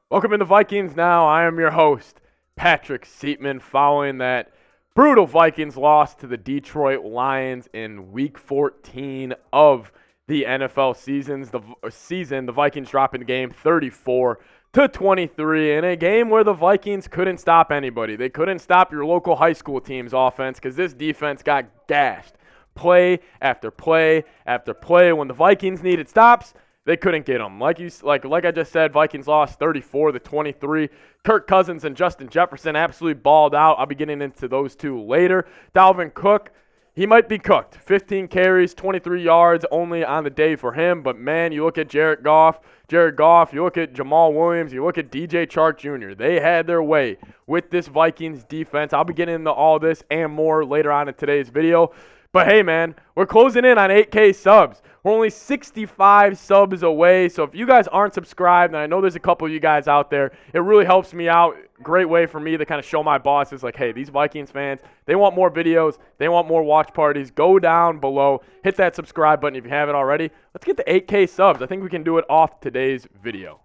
Welcome into Vikings Now. I am your host, Patrick Siepman, following that brutal Vikings loss to the Detroit Lions in Week 14 of the NFL season. The Vikings dropping the game 34-23 in a game where the Vikings couldn't stop anybody. They couldn't stop your local high school team's offense because this defense got gashed. Play after play after play. When the Vikings needed stops, they couldn't get them. Like I just said, Vikings lost 34-23. Kirk Cousins and Justin Jefferson absolutely balled out. I'll be getting into those two later. Dalvin Cook, he might be cooked. 15 carries, 23 yards only on the day for him. But, man, you look at Jared Goff, you look at Jamal Williams, you look at DJ Chark Jr. They had their way with this Vikings defense. I'll be getting into all this and more later on in today's video. But, hey, man, we're closing in on 8K subs. We're only 65 subs away, so if you guys aren't subscribed, and I know there's a couple of you guys out there, it really helps me out. Great way for me to kind of show my bosses, like, hey, these Vikings fans, they want more videos, they want more watch parties. Go down below, hit that subscribe button if you haven't already. Let's get to 8K subs. I think we can do it off today's video.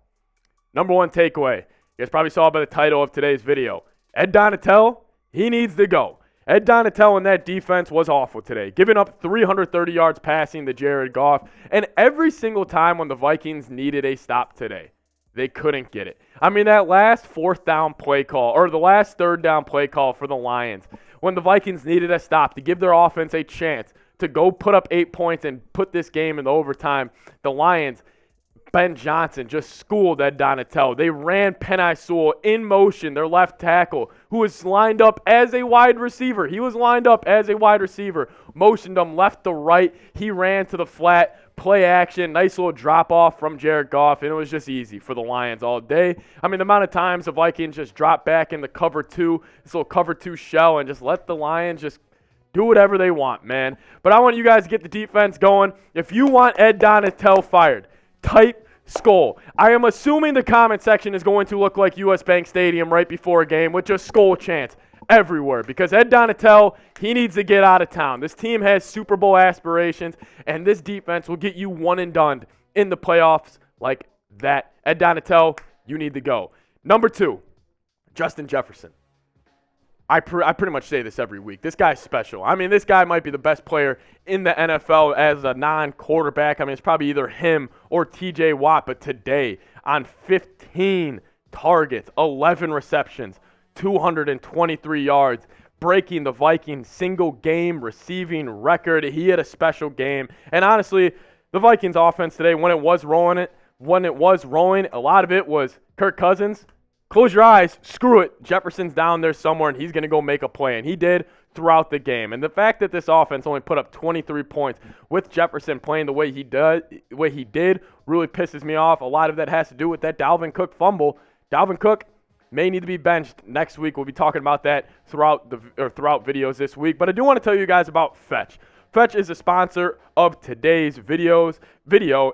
Number one takeaway. You guys probably saw by the title of today's video. Ed Donatell, he needs to go. Ed Donatell and that defense was awful today, giving up 330 yards passing to Jared Goff. And every single time when the Vikings needed a stop today, they couldn't get it. I mean, that last third down play call for the Lions, when the Vikings needed a stop to give their offense a chance to go put up 8 points and put this game in overtime, the Lions, Ben Johnson just schooled Ed Donatell. They ran Penei Sewell in motion, their left tackle, who was lined up as a wide receiver. He was lined up as a wide receiver, motioned him left to right. He ran to the flat, play action, nice little drop-off from Jared Goff, and it was just easy for the Lions all day. I mean, the amount of times the Vikings just dropped back in the cover two, this little cover two shell, and just let the Lions just do whatever they want, man. But I want you guys to get the defense going. If you want Ed Donatell fired, type Skull. I am assuming the comment section is going to look like US Bank Stadium right before a game with just Skull chants everywhere because Ed Donatell, he needs to get out of town. This team has Super Bowl aspirations, and this defense will get you one and done in the playoffs like that. Ed Donatell, you need to go. Number two, Justin Jefferson. I pretty much say this every week. This guy's special. I mean, this guy might be the best player in the NFL as a non-quarterback. I mean, it's probably either him or TJ Watt. But today, on 15 targets, 11 receptions, 223 yards, breaking the Vikings single-game receiving record. He had a special game. And honestly, the Vikings offense today, when it was rolling, a lot of it was Kirk Cousins. Close your eyes, screw it. Jefferson's down there somewhere, and he's going to go make a play. And he did throughout the game. And the fact that this offense only put up 23 points with Jefferson playing the way he did really pisses me off. A lot of that has to do with that Dalvin Cook fumble. Dalvin Cook may need to be benched next week. We'll be talking about that throughout videos this week. But I do want to tell you guys about Fetch. Fetch is a sponsor of today's video,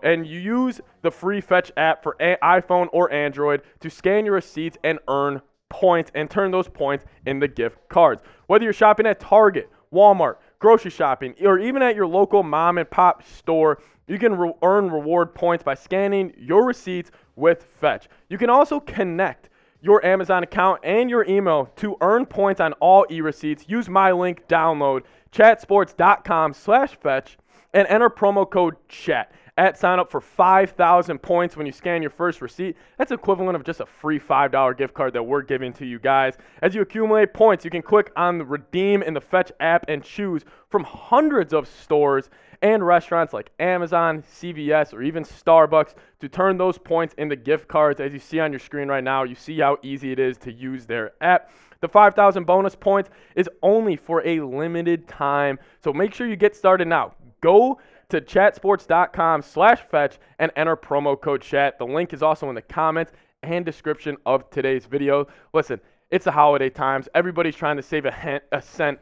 and you use the free Fetch app for iPhone or Android to scan your receipts and earn points and turn those points into gift cards. Whether you're shopping at Target, Walmart, grocery shopping, or even at your local mom and pop store, you can earn reward points by scanning your receipts with Fetch. You can also connect your Amazon account and your email to earn points on all e-receipts. Use my link, download chatsports.com/fetch and enter promo code CHAT at sign up for 5,000 points when you scan your first receipt. That's equivalent of just a free $5 gift card that we're giving to you guys. As you accumulate points, you can click on the redeem in the Fetch app and choose from hundreds of stores and restaurants like Amazon, CVS, or even Starbucks to turn those points into gift cards. As you see on your screen right now, you see how easy it is to use their app. The 5,000 bonus points is only for a limited time, so make sure you get started now. Go to chatsports.com/fetch and enter promo code CHAT. The link is also in the comments and description of today's video. Listen, it's the holiday times. Everybody's trying to save a cent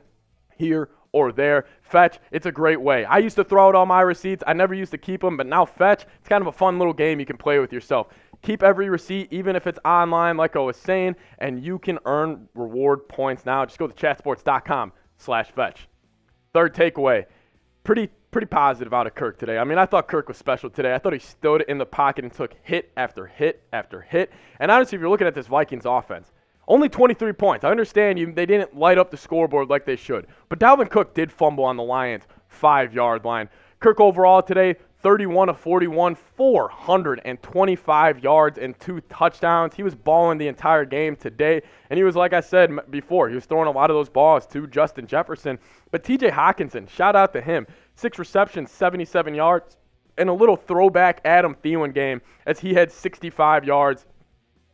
here or there. Fetch, it's a great way. I used to throw out all my receipts. I never used to keep them, but now Fetch, it's kind of a fun little game you can play with yourself. Keep every receipt, even if it's online, like I was saying, and you can earn reward points now. Just go to chatsports.com/fetch. Third takeaway, pretty pretty positive out of Kirk today. I mean, I thought Kirk was special today. I thought he stood in the pocket and took hit after hit after hit. And honestly, if you're looking at this Vikings offense, only 23 points. I understand they didn't light up the scoreboard like they should. But Dalvin Cook did fumble on the Lions' 5-yard line. Kirk overall today, 31 of 41, 425 yards and 2 touchdowns. He was balling the entire game today. And he was, like I said before, he was throwing a lot of those balls to Justin Jefferson. But TJ Hockenson, shout out to him. 6 receptions, 77 yards, and a little throwback Adam Thielen game as he had 65 yards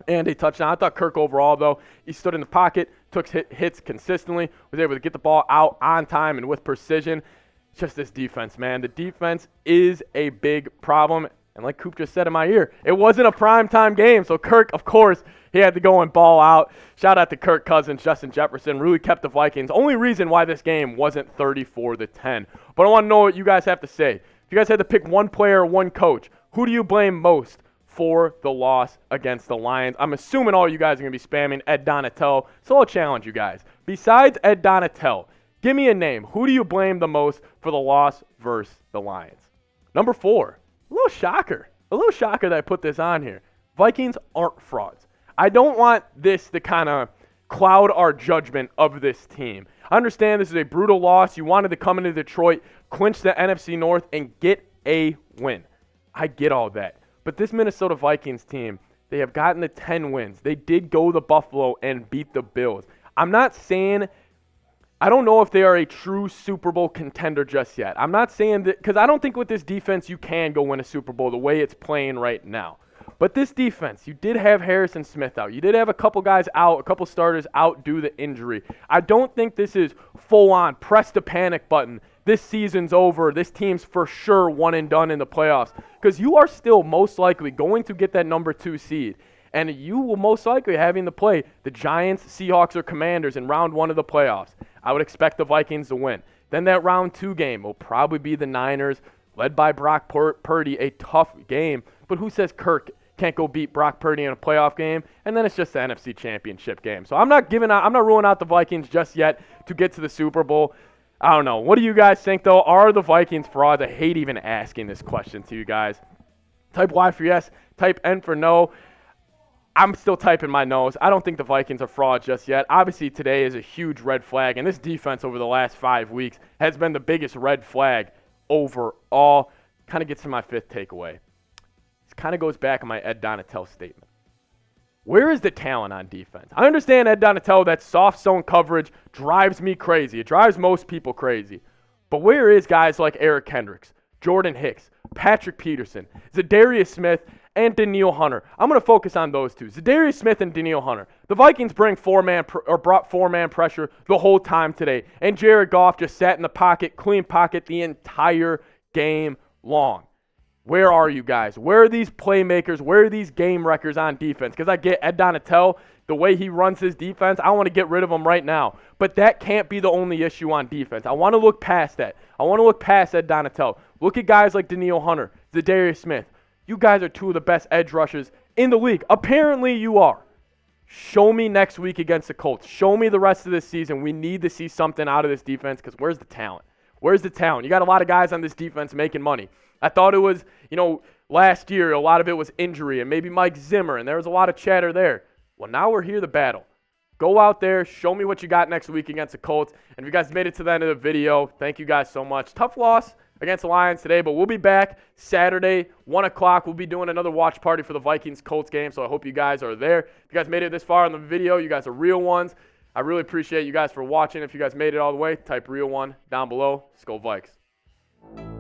and a touchdown. I thought Kirk overall, though, he stood in the pocket, took hits consistently, was able to get the ball out on time and with precision. It's just this defense, man. The defense is a big problem. And like Coop just said in my ear, it wasn't a primetime game. So Kirk, of course, he had to go and ball out. Shout out to Kirk Cousins, Justin Jefferson, really kept the Vikings. Only reason why this game wasn't 34-10. But I want to know what you guys have to say. If you guys had to pick one player or one coach, who do you blame most for the loss against the Lions? I'm assuming all you guys are going to be spamming Ed Donatell, so I'll challenge you guys. Besides Ed Donatell, give me a name. Who do you blame the most for the loss versus the Lions? Number 4, a little shocker that I put this on here. Vikings aren't frauds. I don't want this to kind of cloud our judgment of this team. I understand this is a brutal loss. You wanted to come into Detroit, clinch the NFC North, and get a win. I get all that. But this Minnesota Vikings team, they have gotten the 10 wins. They did go to Buffalo and beat the Bills. I'm not saying, I don't know if they are a true Super Bowl contender just yet. I'm not saying that, because I don't think with this defense you can go win a Super Bowl the way it's playing right now. But this defense, you did have Harrison Smith out. You did have a couple guys out, a couple starters out due to injury. I don't think this is full-on press the panic button. This season's over. This team's for sure one and done in the playoffs, because you are still most likely going to get that number 2 seed, and you will most likely having to play the Giants, Seahawks, or Commanders in round 1 of the playoffs. I would expect the Vikings to win. Then that round 2 game will probably be the Niners, led by Brock Purdy, a tough game. But who says Kirk can't go beat Brock Purdy in a playoff game? And then it's just the NFC Championship game. So I'm not ruling out the Vikings just yet to get to the Super Bowl. I don't know. What do you guys think, though? Are the Vikings frauds? I hate even asking this question to you guys. Type Y for yes. Type N for no. I'm still typing my nose. I don't think the Vikings are frauds just yet. Obviously, today is a huge red flag, and this defense over the last 5 weeks has been the biggest red flag overall. Kind of gets to my 5th takeaway. This kind of goes back on my Ed Donatell statement. Where is the talent on defense? I understand, Ed Donatell, that soft zone coverage drives me crazy. It drives most people crazy. But where is guys like Eric Kendricks, Jordan Hicks, Patrick Peterson, Zadarius Smith, and Danielle Hunter? I'm going to focus on those two. Zadarius Smith and Danielle Hunter. The Vikings brought 4-man pressure the whole time today. And Jared Goff just sat in the pocket, clean pocket, the entire game long. Where are you guys? Where are these playmakers? Where are these game wreckers on defense? Because I get Ed Donatell, the way he runs his defense, I want to get rid of him right now. But that can't be the only issue on defense. I want to look past that. I want to look past Ed Donatell. Look at guys like Danielle Hunter, Zadarius Smith. You guys are 2 of the best edge rushers in the league. Apparently you are. Show me next week against the Colts. Show me the rest of this season. We need to see something out of this defense, because where's the talent? Where's the talent? You got a lot of guys on this defense making money. I thought it was, last year, a lot of it was injury and maybe Mike Zimmer, and there was a lot of chatter there. Well, now we're here to battle. Go out there, show me what you got next week against the Colts. And if you guys made it to the end of the video, thank you guys so much. Tough loss against the Lions today, but we'll be back Saturday, 1 o'clock. We'll be doing another watch party for the Vikings-Colts game, so I hope you guys are there. If you guys made it this far in the video, you guys are real ones. I really appreciate you guys for watching. If you guys made it all the way, type real one down below. Let's go Vikes.